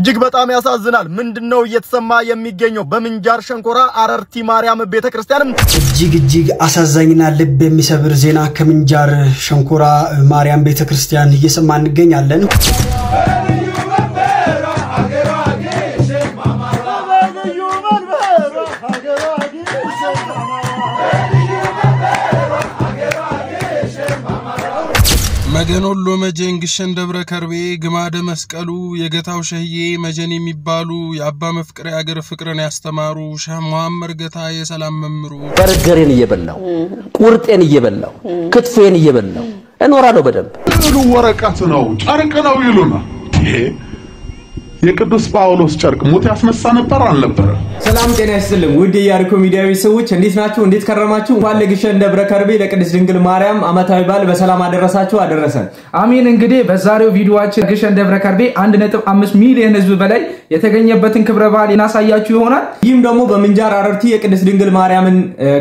እጅግ በጣም ያሳዝናል ምንድነው እየተሰማ የሚገኘው በምንጃር ሸንኮራ አረርቲ ማርያም ቤተክርስቲያን እጅግ አሳዛኝና ልብ የሚሰብር ዜና ከምንጃር ሸንኮራ ማርያም ቤተክርስቲያን እየሰማን እንገኛለን መገኖሎ መጀንግሽን ደብረ ከርቤ ግማደ መስቀሉ የገታው ሸህዬ መጀን የሚባሉ የአባ መፍቅሬ አገር ፍቅርን ያስተማሩ ሸህ መሐመድ ገታ የሰላም መምሩ በርገሬን እየበላው ቁርጤን እየበላው ክትፌን እየበላው እኖራለሁ በደንብ ሁሉ ወረቀት ነው ጨርቅ ነው ይሉና የቅዱስ ጳውሎስ ጨርቅ ሞት ያስነሳ ነበር አልነበረ ሰላም ጤና ይስጥልኝ ውድ የያሪኮ ሚዲያ ቤተሰቦች እንዴት ናችሁ እንዴት ከረማችሁ እንኳን ለግሸን ደብረ ከርቤ ለቅድስት ድንግል ማርያም አመታዊ በዓል በሰላም አደረሳችሁ አደረሰን አሜን እንግዲህ በዛሬው ቪዲዮአችን ግሸን ደብረ ከርቤ 1.5 ሚሊዮን ህዝብ በላይ የተገኘበትን ክብረ በዓል እናሳያችሁ ይሆናል ይህም ደግሞ በምንጃር አረርቲ የቅድስት ድንግል ማርያምን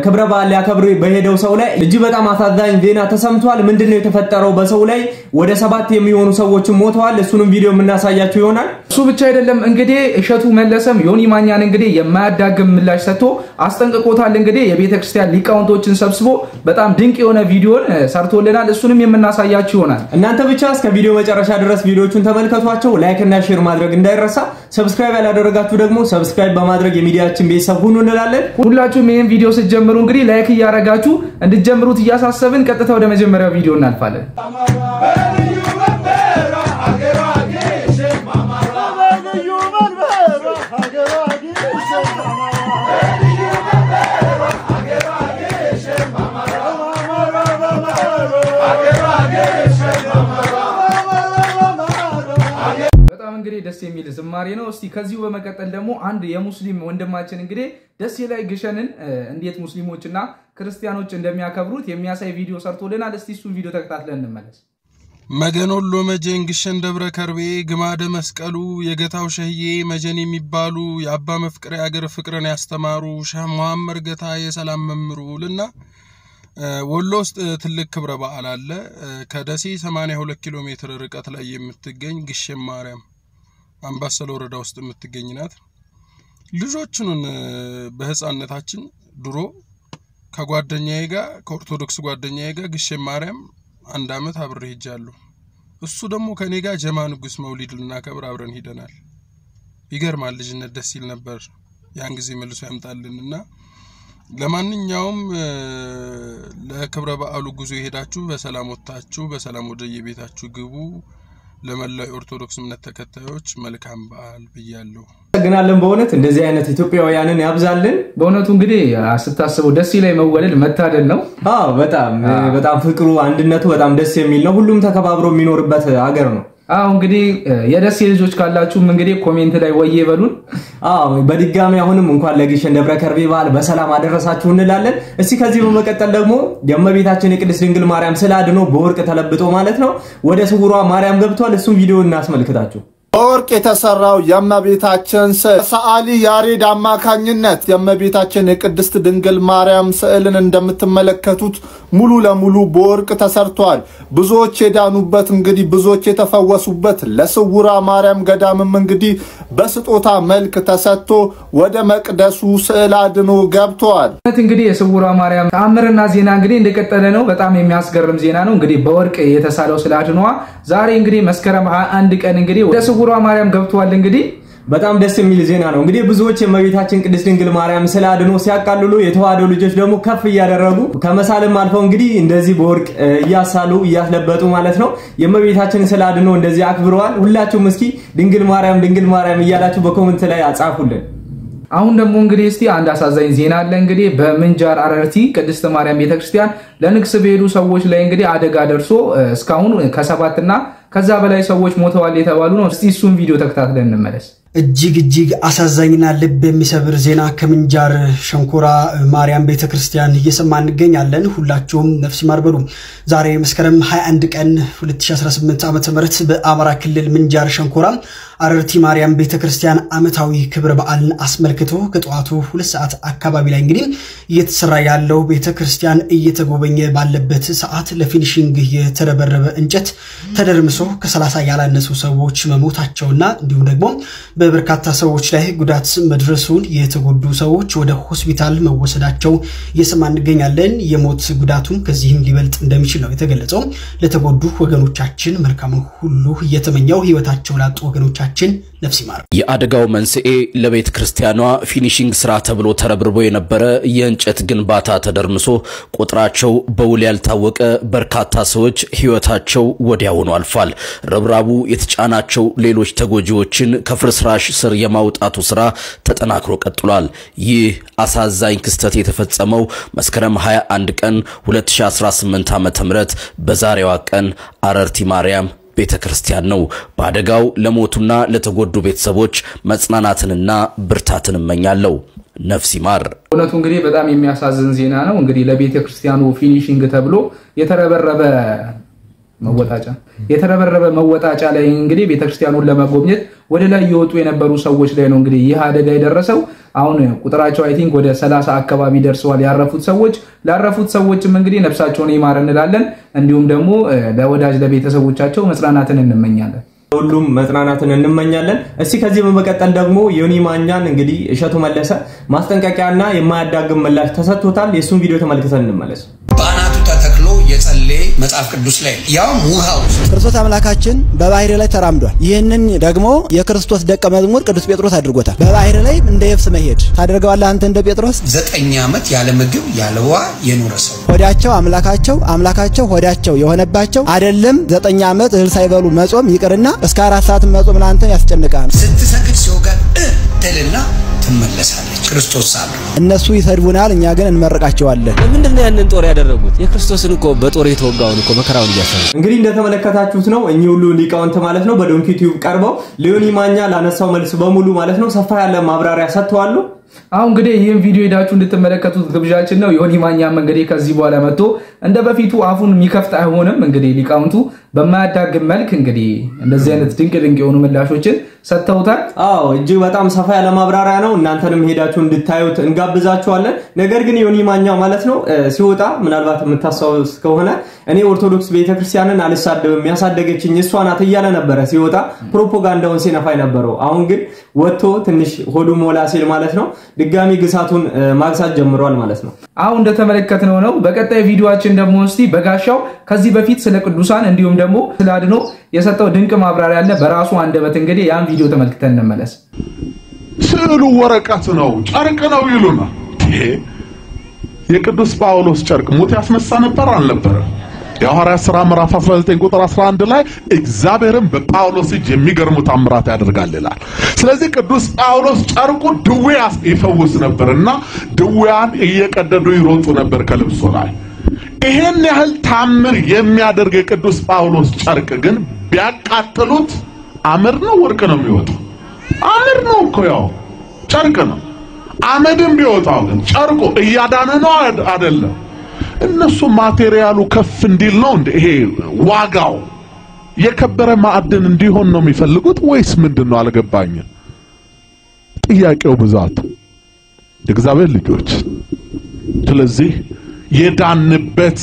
ክብረ በዓል ያከብሩ በሄደው ሰው ላይ እጅግ በጣም አሳዛኝ ዜና ተሰምቷል ምንድነው የተፈጠረው በሰው ላይ ወደ 7 የሚሆኑ ሰዎች ሞተዋል እሱንም ቪዲዮ እናሳያችሁ ይሆናል እሱ ብቻ አይደለም እንግዲህ እሸቱ መለሰም ዮኒ ማኛን እንግዲህ የማያዳግም ምላሽ ሰጥቶ አስጠንቅቆታል እንግዲህ የቤተክርስቲያን ሊቃውንቶችን ሰብስቦ በጣም ድንቅ የሆነ ቪዲዮን ሰርቶልናል እሱንም የምናሳያችሁ ይሆናል እናንተ ብቻ እስከ ቪዲዮ መጨረሻ ድረስ ቪዲዮቹን ተመልከቷቸው ላይክ እና ሼር ማድረግ እንዳይረሳ ሰብስክራይብ ያላደረጋችሁ ደግሞ ሰብስክራይብ በማድረግ የሚዲያችን ቤተሰብ ሁኑ እንላለን ሁላችሁም ይሄን ቪዲዮ ስትጀምሩ እንግዲህ ላይክ ያረጋችሁ እንድትጀምሩት ያሳሰብን ቀጥታ ወደ መጀመሪያው ቪዲዮ እናልፋለን እንግዲህ ደስ የሚል ዝማሬ ነው እስቲ ከዚሁ በመቀጠል ደግሞ አንድ የሙስሊም ወንድማችን እንግዲህ ደስ ይላይ ግሸንን እንዴት ሙስሊሞችና ክርስቲያኖች እንደሚያከብሩት የሚያሳይ ቪዲዮ ሰርቶልናል እስቲ እሱን ቪዲዮ ተከታትለን እንመለስ መገኖሎ መጀንግሽን ደብረ ከርቤ ግማደ መስቀሉ የገታው ሸህዬ መጀን የሚባሉ የአባ መፍቅሬ አገር ፍቅርን ያስተማሩ ሸህ መሐመድ ገታ የሰላም መምሩልና ወሎ ውስጥ ትልቅ ክብረ በዓል አለ ከደሴ 82 ኪሎ ሜትር ርቀት ላይ የምትገኝ ግሸን ማርያም አምባሰል ወረዳ ውስጥ የምትገኝ ናት ልጆቹን በህፃንነታችን ድሮ ከጓደኛዬ ጋር ከኦርቶዶክስ ጓደኛዬ ጋር ግሸን ማርያም አንድ አመት አብሬ ሄጃለሁ እሱ ደግሞ ከኔ ጋር ጀማ ንጉስ መውሊድ ልናከብር አብረን ሄደናል ይገርማል ልጅነት ደስ ይል ነበር ያን ጊዜ መልሶ ያምጣልንና ለማንኛውም ለክብረ በዓሉ ጉዞ ሄዳችሁ በሰላም ወጣችሁ በሰላም ወደ የቤታችሁ ግቡ ለመላው ኦርቶዶክስ እምነት ተከታዮች መልካም በዓል ብያለሁ ተገናለን በእውነት እንደዚህ አይነት ኢትዮጵያውያንን ያብዛልን በእውነቱ እንግዲህ አስታስበው ደስ ይላይ መወለድ መታደል ነው በጣም ፍቅሩ አንድነቱ በጣም ደስ የሚል ነው ሁሉም ተከባብሮ የሚኖርበት ሀገር ነው እንግዲህ የደስ ልጆች ካላችሁም እንግዲህ ኮሜንት ላይ ወዬ በሉን በድጋሚ አሁንም እንኳን ለግሸን ደብረ ከርቤ በዓል በሰላም አደረሳችሁ እንላለን እስቲ ከዚህ በመቀጠል ደግሞ የእመቤታችን የቅድስት ድንግል ማርያም ስላድኖ በወርቅ ተለብጦ ማለት ነው ወደ ስውሯ ማርያም ገብቷል እሱን ቪዲዮ እናስመልክታችሁ በወርቅ የተሰራው የእመቤታችን ሰዓሊ ያሬድ አማካኝነት የእመቤታችን የቅድስት ድንግል ማርያም ስዕልን እንደምትመለከቱት ሙሉ ለሙሉ በወርቅ ተሰርቷል ብዙዎች የዳኑበት እንግዲህ ብዙዎች የተፈወሱበት ለስውራ ማርያም ገዳምም እንግዲህ በስጦታ መልክ ተሰጥቶ ወደ መቅደሱ ስዕል አድኖ ገብቷል እንግዲህ የስውራ ማርያም ተአምርና ዜና እንግዲህ እንደቀጠለ ነው በጣም የሚያስገርም ዜና ነው እንግዲህ በወርቅ የተሳለው ስዕል አድኖዋ ዛሬ እንግዲህ መስከረም 21 ቀን እንግዲህ ወደ ስውራ ማርያም ገብቷል እንግዲህ በጣም ደስ የሚል ዜና ነው እንግዲህ ብዙዎች የእመቤታችን ቅድስት ድንግል ማርያም ስላድኖ ሲያቃልሉ የተዋህዶ ልጆች ደግሞ ከፍ ያደረጉ ከመሳለም አልፈው እንግዲህ እንደዚህ በወርቅ ያሳሉ ያስለበጡ ማለት ነው የእመቤታችን ስላድኖ እንደዚህ አክብረዋል ሁላችሁም እስኪ ድንግል ማርያም እያላችሁ በኮሜንት ላይ አጻፉልን አሁን ደግሞ እንግዲህ እስቲ አንድ አሳዛኝ ዜና አለ እንግዲህ በምንጃር አረርቲ ቅድስት ማርያም ቤተክርስቲያን ለንግስ በሄዱ ሰዎች ላይ እንግዲህ አደጋ ደርሶ እስካሁን ከ7 እና ከዛ በላይ ሰዎች ሞተዋል የተባሉ ነው እስቲ እሱን ቪዲዮ ተከታትለን እንመለስ እጅግ አሳዛኝና ልብ የሚሰብር ዜና ከምንጃር ሸንኮራ ማርያም ቤተክርስቲያን እየሰማን እንገኛለን። ሁላችሁም ነፍስ ይማር በሉ። ዛሬ መስከረም 21 ቀን 2018 ዓመተ ምህረት በአማራ ክልል ምንጃር ሸንኮራ አረርቲ ማርያም ቤተክርስቲያን ዓመታዊ ክብረ በዓልን አስመልክቶ ከጧቱ 2 ሰዓት አካባቢ ላይ እንግዲህ እየተሰራ ያለው ቤተክርስቲያን እየተጎበኘ ባለበት ሰዓት ለፊኒሺንግ የተረበረበ እንጨት ተደርምሶ ከ30 ያላነሱ ሰዎች መሞታቸውና እንዲሁም ደግሞ በበርካታ ሰዎች ላይ ጉዳት መድረሱን የተጎዱ ሰዎች ወደ ሆስፒታል መወሰዳቸው እየሰማን እንገኛለን። የሞት ጉዳቱን ከዚህም ሊበልጥ እንደሚችል ነው የተገለጸው። ለተጎዱ ወገኖቻችን መልካም ሁሉ እየተመኘው ህይወታቸው ላጡ ወገኖቻችን ነፍስ ይማር። የአደጋው መንስኤ ለቤተ ክርስቲያኗ ፊኒሺንግ ስራ ተብሎ ተረብርቦ የነበረ የእንጨት ግንባታ ተደርምሶ ቁጥራቸው በውል ያልታወቀ በርካታ ሰዎች ህይወታቸው ወዲያውኑ አልፏል። ረብራቡ የተጫናቸው ሌሎች ተጎጂዎችን ከፍርስራሽ ስር የማውጣቱ ስራ ተጠናክሮ ቀጥሏል። ይህ አሳዛኝ ክስተት የተፈጸመው መስከረም 21 ቀን 2018 ዓ.ም በዛሬዋ ቀን አረርቲ ማርያም ቤተክርስቲያን ነው። በአደጋው ለሞቱና ለተጎዱ ቤተሰቦች መጽናናትንና ብርታትን እመኛለሁ። ነፍስ ይማር። እውነቱ እንግዲህ በጣም የሚያሳዝን ዜና ነው። እንግዲህ ለቤተክርስቲያኑ ፊኒሺንግ ተብሎ የተረበረበ መወጣጫ ላይ እንግዲህ ቤተክርስቲያኑን ለማጎብኘት ወደ ላይ የወጡ የነበሩ ሰዎች ላይ ነው እንግዲህ ይህ አደጋ የደረሰው። አሁን ቁጥራቸው አይ ቲንክ ወደ 30 አካባቢ ደርሰዋል ያረፉት ሰዎች። ላረፉት ሰዎችም እንግዲህ ነፍሳቸውን ይማር እንላለን። እንዲሁም ደግሞ ለወዳጅ ለቤተሰቦቻቸው መጽናናትን እንመኛለን። ሁሉም መጽናናትን እንመኛለን። እስቲ ከዚህ በመቀጠል ደግሞ ዮኒ ማኛን እንግዲህ እሸቱ መለሰ ማስጠንቀቂያና የማያዳግም ምላሽ ተሰጥቶታል። የሱን ቪዲዮ ተመልክተን እንመለስ። ባናቱ ተተክሎ የጸለ መጽሐፍ ቅዱስ ላይ ያው ውሃው ክርስቶስ አምላካችን በባህር ላይ ተራምዷል። ይሄንን ደግሞ የክርስቶስ ደቀ መዝሙር ቅዱስ ጴጥሮስ አድርጎታል። በባህር ላይ እንደ የብስ መሄድ ታደርገዋለህ አንተ እንደ ጴጥሮስ 9 ዓመት ያለ ምግብ ያለ ውሃ የኖረ ሰው ሆዳቸው አምላካቸው ሆዳቸው የሆነባቸው አይደለም 9 ዓመት እህል ሳይበሉ መጾም ይቅርና እስከ 4 ሰዓት መጾም ላንተ ያስጨንቃል። ስትሰግድ ሲወጋት ተልና ትመለሳለች። ክርስቶስ ሳለ እነሱ ይሰድቡናል፣ እኛ ግን እንመርቃቸዋለን። ምንድነው ያንን ጦር ያደረጉት? የክርስቶስን እኮ በጦር የተወጋውን እኮ መከራውን ያሳዩ። እንግዲህ እንደተመለከታችሁት ነው እኚህ ሁሉ ሊቃውንት ማለት ነው በዶንኪ ቲዩብ ቀርበው ለዮኒ ማኛ ላነሳው መልስ በሙሉ ማለት ነው ሰፋ ያለ ማብራሪያ ሰጥተዋል። አሁን እንግዲህ ይሄን ቪዲዮ ሄዳችሁ እንድትመለከቱት ግብዣችን ነው። ዮኒ ማኛም እንግዲህ ከዚህ በኋላ መጥቶ እንደበፊቱ አፉን የሚከፍት አይሆንም። እንግዲህ ሊቃውንቱ በማያዳግም መልክ እንግዲህ እንደዚህ አይነት ድንቅ የሆኑ ምላሾችን ሰጥተውታል። አዎ እጅግ በጣም ሰፋ ያለ ማብራሪያ ነው። እናንተንም ሄዳችሁ እንድታዩት እንጋብዛችኋለን። ነገር ግን ዮኒ ማኛ ማለት ነው ሲወጣ ምናልባት የምታስታውስ ከሆነ እኔ ኦርቶዶክስ ቤተክርስቲያንን አልሳደብም ያሳደገችኝ እሷ ናት እያለ ነበር ሲወጣ ፕሮፓጋንዳውን ሲነፋይ ነበረው። አሁን ግን ወጥቶ ትንሽ ሆዱ ሞላ ሲል ማለት ነው ድጋሚ ግሳቱን ማግሳት ጀምሯል ማለት ነው። አሁን እንደተመለከትነው ነው። በቀጣይ ቪዲዮአችን ደግሞ እስቲ በጋሻው ከዚህ በፊት ስለ ቅዱሳን እንዲሁም ደግሞ ስለ አድኖ የሰጠው ድንቅ ማብራሪያ አለ በራሱ አንደበት። እንግዲህ ያን ቪዲዮ ተመልክተን እንመለስ። ስዕሉ ወረቀት ነው ጨርቅ ነው ይሉና የቅዱስ ጳውሎስ ጨርቅ ሞት ያስነሳ ነበር አልነበረ? የሐዋርያት ሥራ ምዕራፍ 19 ቁጥር 11 ላይ እግዚአብሔርም በጳውሎስ እጅ የሚገርሙ ተአምራት ያደርጋል ይላል። ስለዚህ ቅዱስ ጳውሎስ ጨርቁ ድዌ ይፈውስ ነበርና ድዌያን እየቀደዱ ይሮጡ ነበር ከልብሱ ላይ። ይሄን ያህል ታምር የሚያደርግ የቅዱስ ጳውሎስ ጨርቅ ግን ቢያቃጥሉት አመድ ነው ወርቅ ነው የሚወጣው? አመድ ነው እኮ ያው ጨርቅ ነው። አመድም ቢወጣው ግን ጨርቁ እያዳነ ነው አይደለም? እነሱ ማቴሪያሉ ከፍ እንዲል ነው እንዴ? ይሄ ዋጋው የከበረ ማዕድን እንዲሆን ነው የሚፈልጉት ወይስ ምንድነው? አልገባኝም። ጥያቄው ብዛቱ የእግዚአብሔር ልጆች። ስለዚህ የዳንበት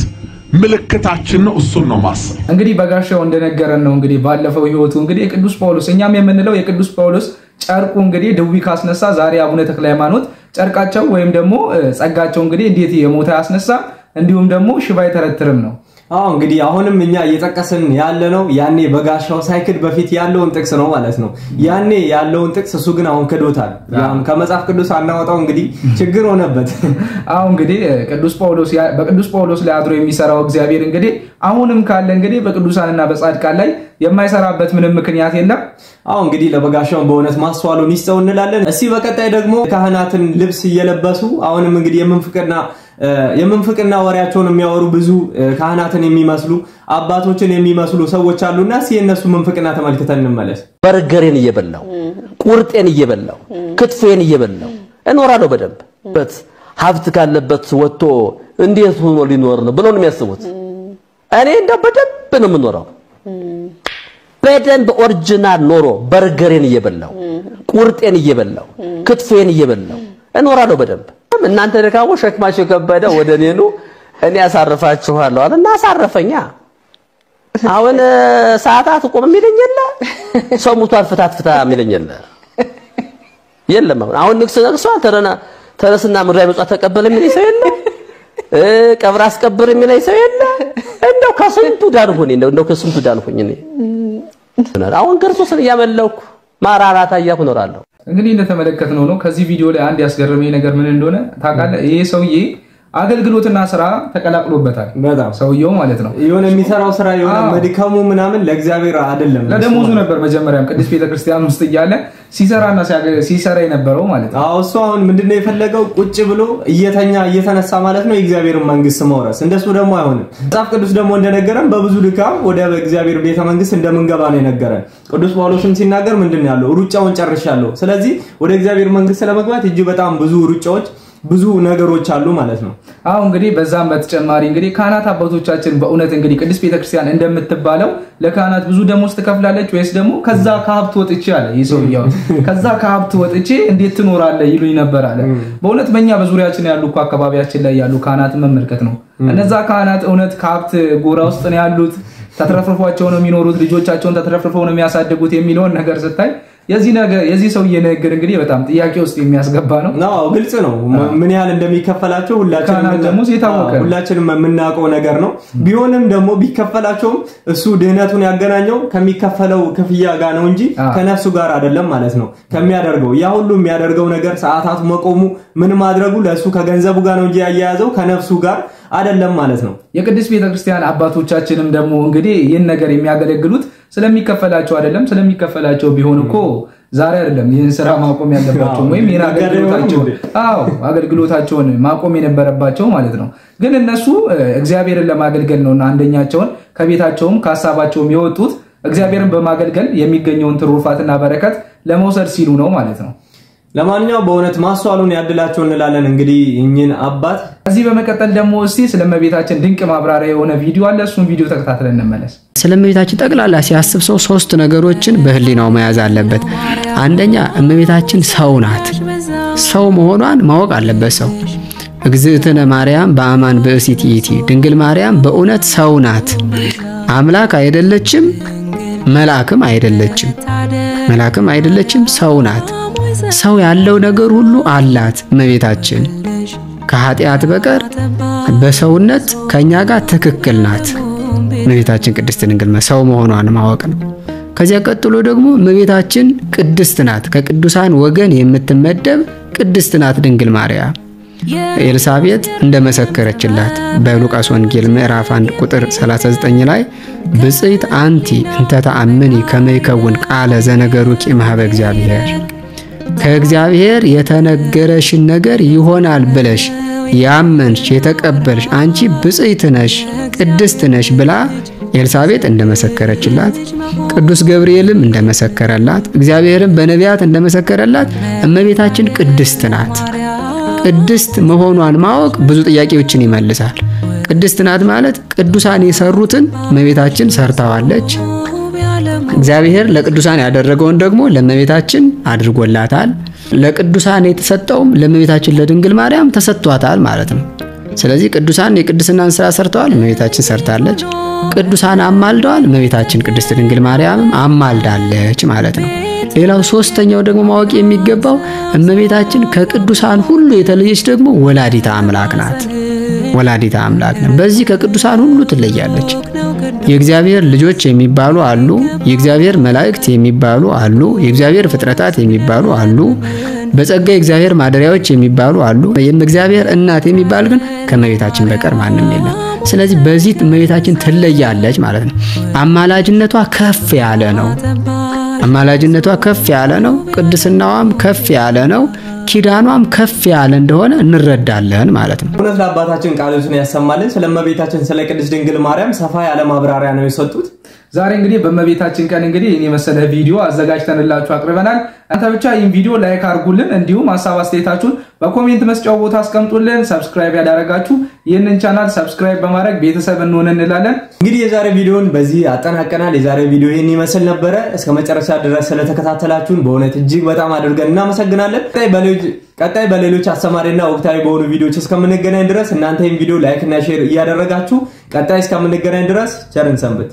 ምልክታችን ነው እሱን ነው ማሰብ። እንግዲህ በጋሻው እንደነገረን ነው እንግዲህ ባለፈው ህይወቱ እንግዲህ የቅዱስ ጳውሎስ እኛም የምንለው የቅዱስ ጳውሎስ ጨርቁ እንግዲህ ድዊ ካስነሳ ዛሬ አቡነ ተክለ ሃይማኖት ጨርቃቸው ወይም ደግሞ ጸጋቸው እንግዲህ እንዴት የሞተ ያስነሳ እንዲሁም ደግሞ ሽባ አይተረትርም ነው። አዎ እንግዲህ አሁንም እኛ እየተቀሰን ያለ ነው ያኔ በጋሻው ሳይክድ በፊት ያለውን ጥቅስ ነው ማለት ነው። ያኔ ያለውን ጥቅስ እሱ ግን አሁን ከዶታል። ያም ከመጽሐፍ ቅዱስ አናወጣው እንግዲህ ችግር ሆነበት። አሁን እንግዲህ በቅዱስ ጳውሎስ ላይ አድሮ የሚሰራው እግዚአብሔር እንግዲህ አሁንም ካለ እንግዲህ በቅዱሳንና በጻድቃን ላይ የማይሰራበት ምንም ምክንያት የለም። አሁን እንግዲህ ለበጋሻው በእውነት ማስተዋሉን ይስጠው እንላለን። እስቲ በቀጣይ ደግሞ ካህናትን ልብስ እየለበሱ አሁንም እንግዲህ የምንፍቅና ወሬያቸውን የሚያወሩ ብዙ ካህናትን የሚመስሉ አባቶችን የሚመስሉ ሰዎች አሉና ሲነሱ ምንፍቅና ተመልክተን እንመለስ። በርገሬን እየበላው ቁርጤን እየበላው ክትፎን እየበላው እኖራለሁ በደንብ ሀብት ካለበት ወጥቶ እንዴት ሆኖ ሊኖር ነው ብለው ነው የሚያስቡት እኔ እንደ በደንብ ነው የምኖረው በደንብ ኦሪጂናል ኖሮ በርገሬን እየበላው ቁርጤን እየበላው ክትፎን እየበላው እኖራለሁ በደንብ እናንተ ደካሞ ሸክማችሁ ከበደ ወደኔ ነው እኔ አሳርፋችኋለሁ አለና አሳረፈኛ አሁን ሰዓታት ቆም የሚለኝና ሰው ሙቷል ፍታትፍታ የሚለኝና የለም አሁን ንክስነክሷል ተረስና ምራይ መጣ ተቀበለ የሚለኝ ሰው የለም ቀብር አስቀብር የሚለኝ ሰው የለም እንደው ከስንቱ ዳንኩኝ እንደው ከስንቱ ዳንኩኝ እኔ አሁን ክርስቶስን ያመለኩ ማራራታ ያኩኖራለሁ እንግዲህ እንደተመለከትነው ነው ከዚህ ቪዲዮ ላይ አንድ ያስገረመኝ ነገር ምን እንደሆነ ታውቃለህ ይሄ ሰውዬ አገልግሎትና ስራ ተቀላቅሎበታል በጣም ሰውየው ማለት ነው የሆነ የሚሰራው ስራ የሆነ መድከሙ ምናምን ለእግዚአብሔር አይደለም ለደሞዙ ነበር መጀመሪያም ቅዱስ ቤተክርስቲያን ውስጥ ይያለ ሲሰራ የነበረው ማለት ነው እሱ አሁን ምንድነው የፈለገው ቁጭ ብሎ እየተነሳ ማለት ነው የእግዚአብሔርን መንግስት መውረስ እንደሱ ደግሞ አይሆንም መጽሐፍ ቅዱስ ደግሞ እንደነገረን በብዙ ድካም ወደ እግዚአብሔር ቤተ መንግስት እንደምንገባ ነው የነገረን ቅዱስ ጳውሎስም ሲናገር ምንድነው ያለው ሩጫውን ጨርሻለሁ ስለዚህ ወደ እግዚአብሔር መንግስት ለመግባት እጅ በጣም ብዙ ሩጫዎች ብዙ ነገሮች አሉ ማለት ነው አሁን እንግዲህ በዛም በተጨማሪ እንግዲህ ካህናት አባቶቻችን በእውነት እንግዲህ ቅዱስ ቤተክርስቲያን እንደምትባለው ለካህናት ብዙ ደሞዝ ትከፍላለች ወይስ ደግሞ ከዛ ከሀብት ወጥቼ አለ ይሰውያው ከዛ ከሀብት ወጥቼ እንዴት ትኖራለህ ይሉኝ ነበር አለ በእውነት በእኛ በዙሪያችን ያሉ አካባቢያችን ላይ ያሉ ካህናት መመልከት ነው እነዛ ካህናት እውነት ከሀብት ጎራ ውስጥ ነው ያሉት ተትረፍርፏቸው ነው የሚኖሩት ልጆቻቸውን ተትረፍርፈው ነው የሚያሳድጉት የሚለውን ነገር ስታይ የዚህ ሰው የነገር እንግዲህ በጣም ጥያቄ ውስጥ የሚያስገባ ነው ነው ግልጽ ነው ምን ያህል እንደሚከፈላቸው ሁላችንም የምናውቀው ነገር ነው ቢሆንም ደግሞ ቢከፈላቸው እሱ ድህነቱን ያገናኘው ከሚከፈለው ክፍያ ጋር ነው እንጂ ከነፍሱ ጋር አይደለም ማለት ነው ከሚያደርገው ያ ሁሉ የሚያደርገው ነገር ሰዓታት መቆሙ ምን ማድረጉ ለሱ ከገንዘቡ ጋር ነው እንጂ ያያያዘው ከነፍሱ ጋር አይደለም ማለት ነው የቅዱስ ቤተክርስቲያን አባቶቻችንም ደግሞ እንግዲህ ይህን ነገር የሚያገለግሉት ስለሚከፈላቸው አይደለም ስለሚከፈላቸው ቢሆን እኮ ዛሬ አይደለም ይህን ስራ ማቆም ያለባቸው ወይም ይሄን አገልግሎታቸውን ማቆም የነበረባቸው ማለት ነው ግን እነሱ እግዚአብሔርን ለማገልገል ነውና አንደኛቸውን ከቤታቸውም ከሐሳባቸውም የወጡት እግዚአብሔርን በማገልገል የሚገኘውን ትሩፋትና በረከት ለመውሰድ ሲሉ ነው ማለት ነው ለማንኛውም በእውነት ማስተዋሉን ያድላቸው እንላለን እንግዲህ እኚህን አባት እዚህ በመቀጠል ደግሞ እስቲ ስለመቤታችን ድንቅ ማብራሪያ የሆነ ቪዲዮ አለ እሱን ቪዲዮ ተከታትለን እንመለስ ስለመቤታችን ጠቅላላ ሲያስብ ሰው ሶስት ነገሮችን በህሊናው መያዝ አለበት አንደኛ እመቤታችን ሰው ናት ሰው መሆኗን ማወቅ አለበት ሰው እግዝእትነ ማርያም በአማን በእሲት ይእቲ ድንግል ማርያም በእውነት ሰው ናት አምላክ አይደለችም መልአክም አይደለችም ሰው ናት ሰው ያለው ነገር ሁሉ አላት እመቤታችን ከኃጢአት በቀር በሰውነት ከኛ ጋር ትክክል ናት እመቤታችን ቅድስት ድንግል ሰው መሆኗን ማወቅ ነው ከዚያ ቀጥሎ ደግሞ እመቤታችን ቅድስት ናት ከቅዱሳን ወገን የምትመደብ ቅድስት ናት ድንግል ማርያም ኤልሳቤጥ እንደመሰከረችላት በሉቃስ ወንጌል ምዕራፍ 1 ቁጥር 39 ላይ ብጽይት አንቲ እንተ ተአምኒ ከመይከውን ቃለ ዘነገሩኪ እምኀበ እግዚአብሔር ከእግዚአብሔር የተነገረሽን ነገር ይሆናል ብለሽ ያመንሽ የተቀበልሽ አንቺ ብጽይት ነሽ ቅድስት ነሽ ብላ ኤልሳቤጥ እንደመሰከረችላት ቅዱስ ገብርኤልም እንደመሰከረላት እግዚአብሔርም በነቢያት እንደመሰከረላት እመቤታችን ቅድስት ናት ቅድስት መሆኗን ማወቅ ብዙ ጥያቄዎችን ይመልሳል ቅድስት ናት ማለት ቅዱሳን የሰሩትን እመቤታችን ሰርታዋለች እግዚአብሔር ለቅዱሳን ያደረገውን ደግሞ ለእመቤታችን አድርጎላታል ለቅዱሳን የተሰጠውም ለእመቤታችን ለድንግል ማርያም ተሰጥቷታል ማለት ነው ስለዚህ ቅዱሳን የቅድስናን ስራ ሰርተዋል እመቤታችን ሰርታለች ቅዱሳን አማልደዋል እመቤታችን ቅድስት ድንግል ማርያም አማልዳለች ማለት ነው ሌላው ሶስተኛው ደግሞ ማወቅ የሚገባው እመቤታችን ከቅዱሳን ሁሉ የተለየች ደግሞ ወላዲተ አምላክ ናት በዚህ ከቅዱሳን ሁሉ ትለያለች የእግዚአብሔር ልጆች የሚባሉ አሉ የእግዚአብሔር መላእክት የሚባሉ አሉ የእግዚአብሔር ፍጥረታት የሚባሉ አሉ በጸጋ የእግዚአብሔር ማደሪያዎች የሚባሉ አሉ የእግዚአብሔር እናት የሚባል ግን ከእመቤታችን በቀር ማንም የለም ስለዚህ በዚህ እመቤታችን ትለያለች ማለት ነው አማላጅነቷ ከፍ ያለ ነው ቅድስናዋም ከፍ ያለ ነው ኪዳኗም ከፍ ያለ እንደሆነ እንረዳለን ማለት ነው እውነት ለአባታችን ቃሉን ያሰማልን ስለመቤታችን ስለ ቅድስት ድንግል ማርያም ሰፋ ያለ ማብራሪያ ነው የሰጡት ዛሬ እንግዲህ በእመቤታችን ቀን እንግዲህ እኔ መሰለ ቪዲዮ አዘጋጅተንላችሁ አቅርበናል። አንተ ብቻ ይህን ቪዲዮ ላይክ አድርጉልን፣ እንዲሁም ሐሳብ አስተያየታችሁን በኮሜንት መስጫው ቦታ አስቀምጡልን። ሰብስክራይብ ያላረጋችሁ ይህንን ቻናል ሰብስክራይብ በማድረግ ቤተሰብ እንሆን እንላለን። እንግዲህ የዛሬ ቪዲዮን በዚህ አጠናቀናል። የዛሬ ቪዲዮ ይሄን ይመስል ነበር። እስከ መጨረሻ ድረስ ስለተከታተላችሁን በእውነት እጅግ በጣም አድርገን እናመሰግናለን። ቀጣይ በሌሎች አስተማሪና ወቅታዊ በሆኑ ቪዲዮዎች እስከምንገናኝ ድረስ እናንተ ይህን ቪዲዮ ላይክ እና ሼር እያደረጋችሁ ቀጣይ እስከምንገናኝ ድረስ ቸርን ሰንብት።